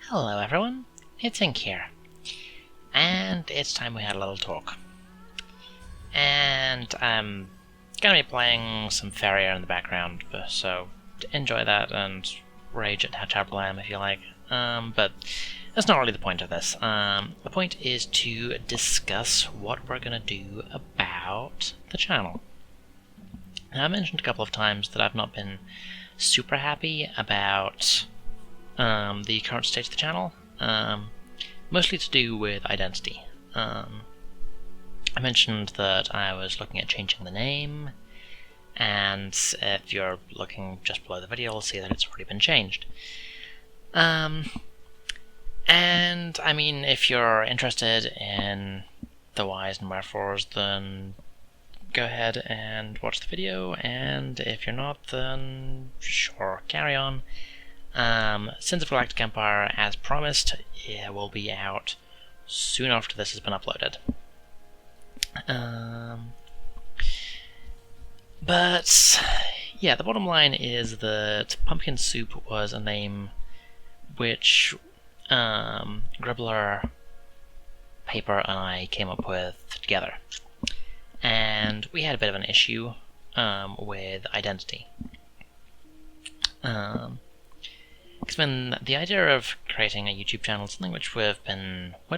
Hello everyone, it's Ink here, and it's time we had a little talk. And I'm gonna be playing some Farrier in the background, so enjoy that and rage at how terrible I am if you like. But that's not really the point of this. The point is to discuss what we're gonna do about the channel. Now, I mentioned a couple of times that I've not been super happy about the current state of the channel, mostly to do with identity. I mentioned that I was looking at changing the name, and if you're looking just below the video, you'll see that it's already been changed. And I mean, if you're interested in the whys and wherefores, then go ahead and watch the video, and if you're not, then sure, carry on. Sins of Galactic Empire, as promised, it will be out soon after this has been uploaded. But yeah, the bottom line is that Pumpkin Soup was a name which Gribbler, Paper, and I came up with together. And we had a bit of an issue with identity. Because when the idea of creating a YouTube channel is something which we'd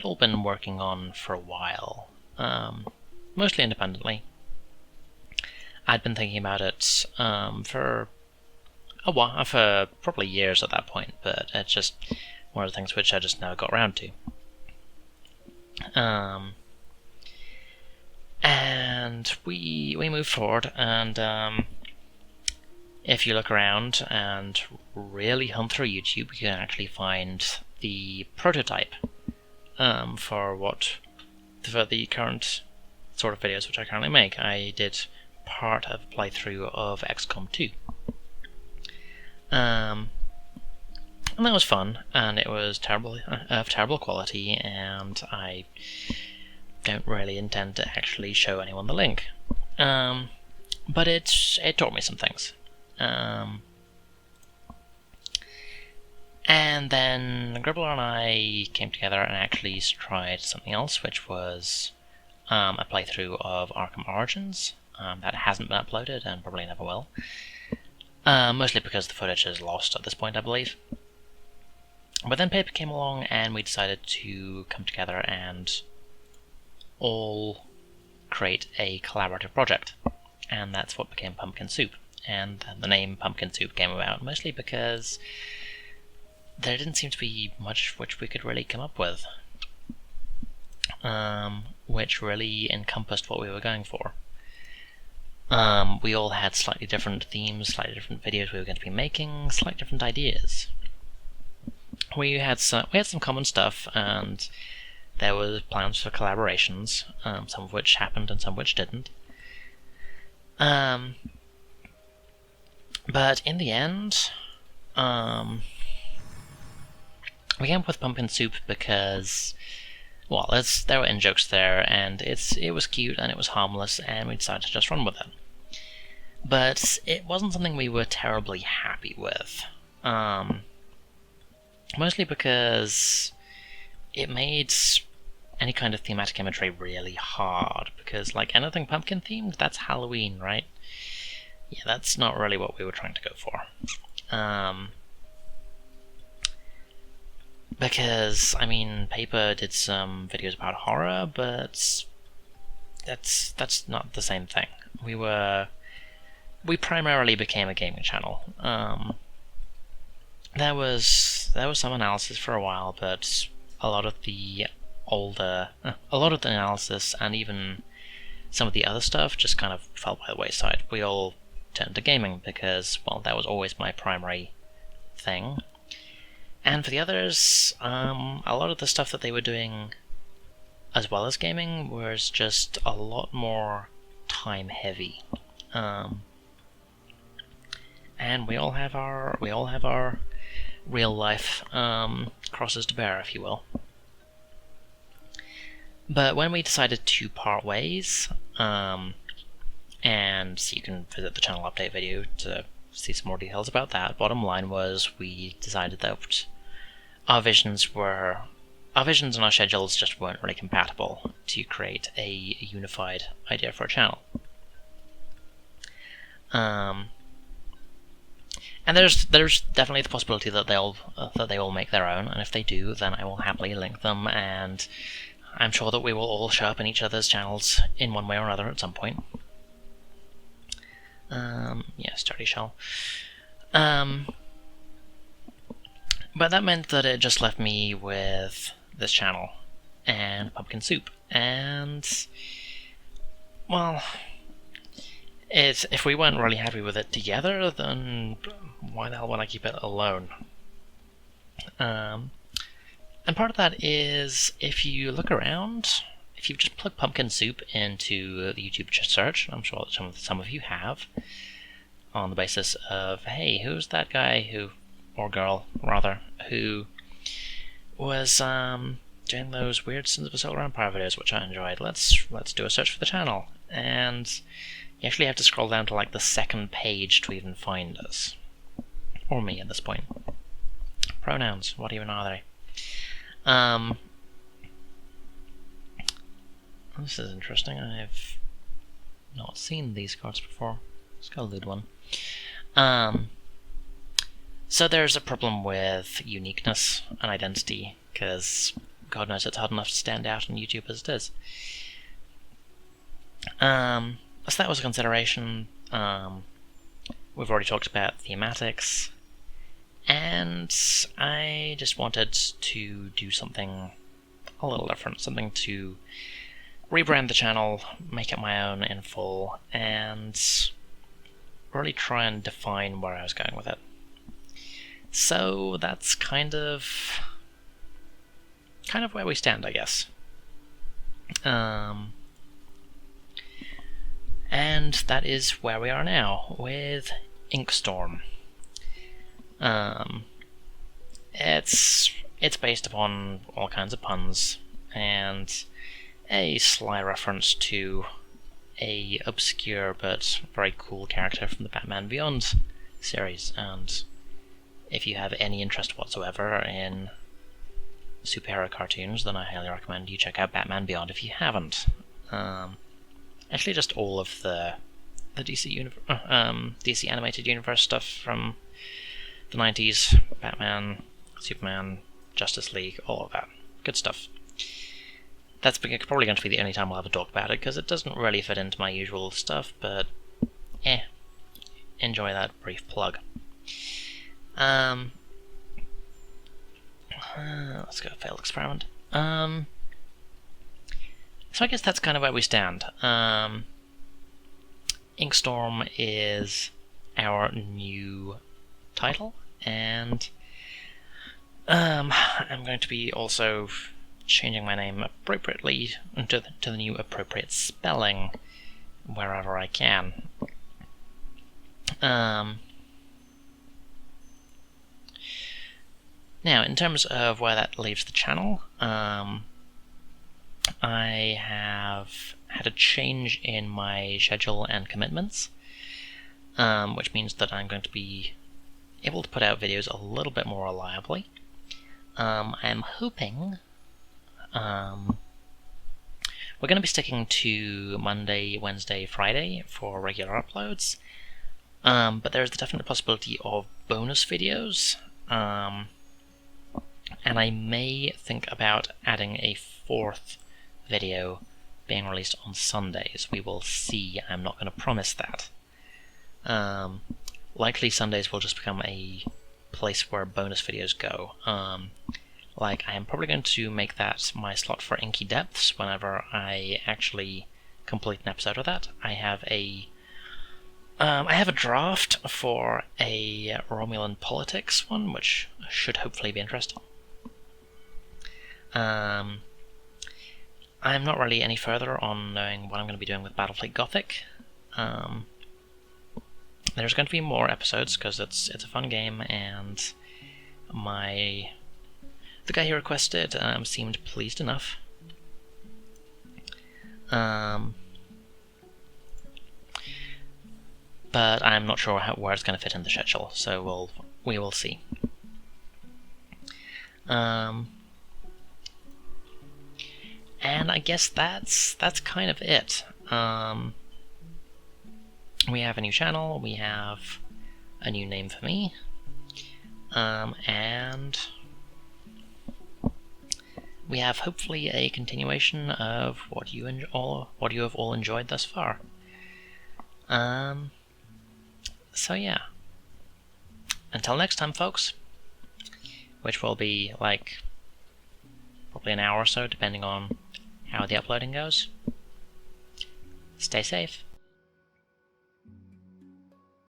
all been working on for a while, mostly independently. I'd been thinking about it for a while, for probably years at that point, but it's just one of the things which I just never got around to. And we moved forward, and if you look around and really hunt through YouTube, you can actually find the prototype for the current sort of videos which I currently make. I did part of a playthrough of XCOM 2. And that was fun, and it was of terrible quality, and I don't really intend to actually show anyone the link. But it taught me some things. And then Gribbler and I came together and actually tried something else, which was a playthrough of Arkham Origins. That hasn't been uploaded and probably never will. Mostly because the footage is lost at this point, I believe. But then Paper came along and we decided to come together and all create a collaborative project. And that's what became Pumpkin Soup. And the name Pumpkin Soup came about mostly because there didn't seem to be much which we could really come up with, which really encompassed what we were going for. We all had slightly different themes, slightly different videos we were going to be making, slightly different ideas. We had some common stuff, and there were plans for collaborations, some of which happened and some which didn't. But in the end, we came up with Pumpkin Soup because, well, there were in-jokes there, and it was cute and it was harmless, and we decided to just run with it. But it wasn't something we were terribly happy with. Mostly because it made any kind of thematic imagery really hard, because like anything pumpkin themed, that's Halloween, right? Yeah, that's not really what we were trying to go for. Because, I mean, Paper did some videos about horror, but that's not the same thing. We primarily became a gaming channel. There was some analysis for a while, but a lot of the analysis and even some of the other stuff just kind of fell by the wayside. We all turned to gaming because, well, that was always my primary thing. And for the others, a lot of the stuff that they were doing as well as gaming was just a lot more time heavy. And we all have our real life crosses to bear, if you will. But when we decided to part ways, and you can visit the channel update video to see some more details about that. Bottom line was we decided that our visions and our schedules just weren't really compatible to create a unified idea for a channel. And there's definitely the possibility that they will make their own, and if they do, then I will happily link them, and I'm sure that we will all show up in each other's channels in one way or another at some point. Yes, Dirty Shell. But that meant that it just left me with this channel and Pumpkin Soup, and well, if we weren't really happy with it together, then why the hell would I keep it alone? And part of that is, if you look around, if you just plug Pumpkin Soup into the YouTube search, I'm sure that some of you have, on the basis of, hey, who's that guy or girl, rather, who was doing those weird Sins of a Solar Empire videos, which I enjoyed. Let's do a search for the channel. And you actually have to scroll down to like the second page to even find us. Or me at this point. Pronouns, what even are they? This is interesting. I've not seen these cards before. Let's go loot one. So there's a problem with uniqueness and identity, because God knows it's hard enough to stand out on YouTube as it is. So that was a consideration. We've already talked about thematics, and I just wanted to do something a little different, something to rebrand the channel, make it my own in full, and really try and define where I was going with it. So that's kind of where we stand, I guess. And that is where we are now, with Inkstorm. It's based upon all kinds of puns, and a sly reference to a obscure but very cool character from the Batman Beyond series, and if you have any interest whatsoever in superhero cartoons, then I highly recommend you check out Batman Beyond if you haven't. Actually, just all of the DC animated universe stuff from the 90s, Batman, Superman, Justice League, all of that. Good stuff. That's probably going to be the only time I'll ever talk about it, because it doesn't really fit into my usual stuff, but enjoy that brief plug. Let's go failed experiment. So I guess that's kind of where we stand. Inkstorm is our new title, and I'm going to be also changing my name appropriately to the new appropriate spelling wherever I can. Now, in terms of where that leaves the channel, I have had a change in my schedule and commitments, which means that I'm going to be able to put out videos a little bit more reliably. I'm hoping we're going to be sticking to Monday, Wednesday, Friday for regular uploads, but there's the definite possibility of bonus videos, and I may think about adding a fourth video being released on Sundays. We will see. I'm not going to promise that. Likely Sundays will just become a place where bonus videos go. Like, I am probably going to make that my slot for Inky Depths whenever I actually complete an episode of that. I have a draft for a Romulan politics one, which should hopefully be interesting. I'm not really any further on knowing what I'm going to be doing with Battlefleet Gothic. There's going to be more episodes because it's a fun game, and the guy who requested seemed pleased enough. But I'm not sure where it's going to fit in the schedule, so we will see. And I guess that's kind of it. We have a new channel, we have a new name for me, and we have hopefully a continuation of what you have all enjoyed thus far. So yeah. Until next time, folks, which will be like probably an hour or so, depending on how the uploading goes. Stay safe.